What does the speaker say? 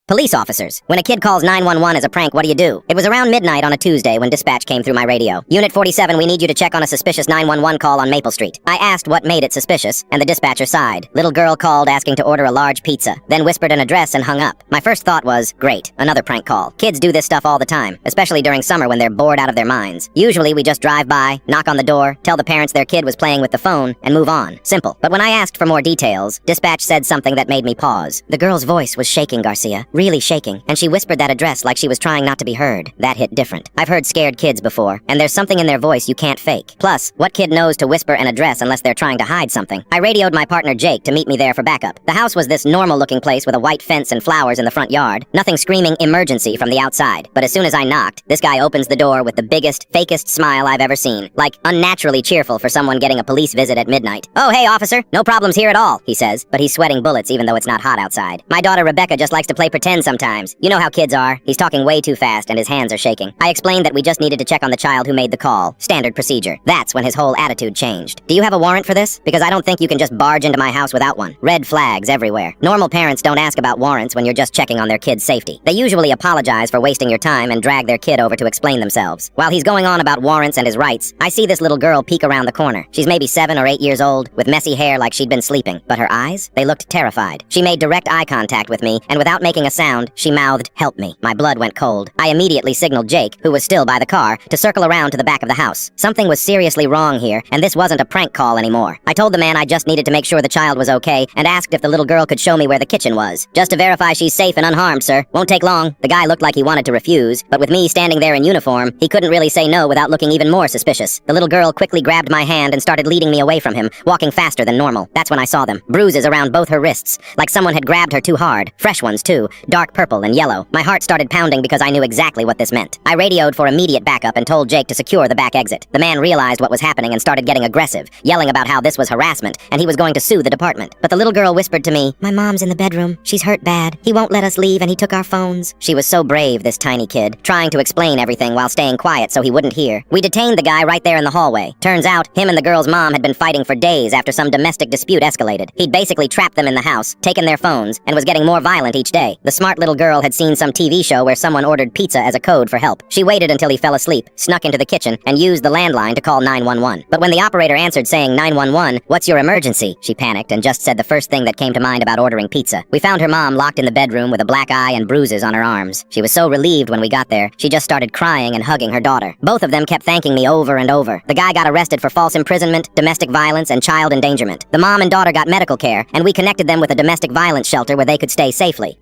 Police officers. When a kid calls 911 as a prank, what do? It was around midnight on a Tuesday when dispatch came through my radio. Unit 47, we need you to check on a suspicious 911 call on Maple Street. I asked what made it suspicious, and the dispatcher sighed. Little girl called asking to order a large pizza, then whispered an address and hung up. My first thought was, great, another prank call. Kids do this stuff all the time, especially during summer when they're bored out of their minds. Usually we just drive by, knock on the door, tell the parents their kid was playing with the phone, and move on. Simple. But when I asked for more details, dispatch said something that made me pause. The girl's voice was shaking, Garcia, really shaking, and she whispered that address like she was trying not to be heard. That hit different. I've heard scared kids before, and there's something in their voice you can't fake. Plus, what kid knows to whisper an address unless they're trying to hide something? I radioed my partner Jake to meet me there for backup. The house was this normal-looking place with a white fence and flowers in the front yard. Nothing screaming emergency from the outside. But as soon as I knocked, this guy opens the door with the biggest, fakest smile I've ever seen. Like, unnaturally cheerful for someone getting a police visit at midnight. "Oh, hey, officer. No problems here at all," he says, but he's sweating bullets even though it's not hot outside. "My daughter Rebecca just likes to play pretend sometimes. You know how kids are." He's talking way too fast and his hands are shaking. I explained that we just needed to check on the child who made the call. Standard procedure. That's when his whole attitude changed. "Do you have a warrant for this? Because I don't think you can just barge into my house without one." Red flags everywhere. Normal parents don't ask about warrants when you're just checking on their kid's safety. They usually apologize for wasting your time and drag their kid over to explain themselves. While he's going on about warrants and his rights, I see this little girl peek around the corner. She's maybe 7 or 8 years old, with messy hair like she'd been sleeping. But her eyes? They looked terrified. She made direct eye contact with me, and without making a sound, she mouthed, "Help me." My blood went cold. I immediately signaled Jake, who was still by the car, to circle around to the back of the house. Something was seriously wrong here, and this wasn't a prank call anymore. I told the man I just needed to make sure the child was okay, and asked if the little girl could show me where the kitchen was. "Just to verify she's safe and unharmed, sir. Won't take long." The guy looked like he wanted to refuse, but with me standing there in uniform, he couldn't really say no without looking even more suspicious. The little girl quickly grabbed my hand and started leading me away from him, walking faster than normal. That's when I saw them. Bruises around both her wrists, like someone had grabbed her too hard. Fresh ones, too. Dark purple and yellow. My heart started pounding because I knew exactly what this meant. I radioed for immediate backup and told Jake to secure the back exit. The man realized what was happening and started getting aggressive, yelling about how this was harassment, and he was going to sue the department. But the little girl whispered to me, "My mom's in the bedroom. She's hurt bad. He won't let us leave and he took our phones." She was so brave, this tiny kid, trying to explain everything while staying quiet so he wouldn't hear. We detained the guy right there in the hallway. Turns out, him and the girl's mom had been fighting for days after some domestic dispute escalated. He'd basically trapped them in the house, taken their phones, and was getting more violent each day. The smart little girl had seen some TV show where someone ordered pizza as a code for help. She waited until he fell asleep, snuck into the kitchen, and used the landline to call 911. But when the operator answered saying 911, "What's your emergency?" she panicked and just said the first thing that came to mind about ordering pizza. We found her mom locked in the bedroom with a black eye and bruises on her arms. She was so relieved when we got there, she just started crying and hugging her daughter. Both of them kept thanking me over and over. The guy got arrested for false imprisonment, domestic violence, and child endangerment. The mom and daughter got medical care, and we connected them with a domestic violence shelter where they could stay safely.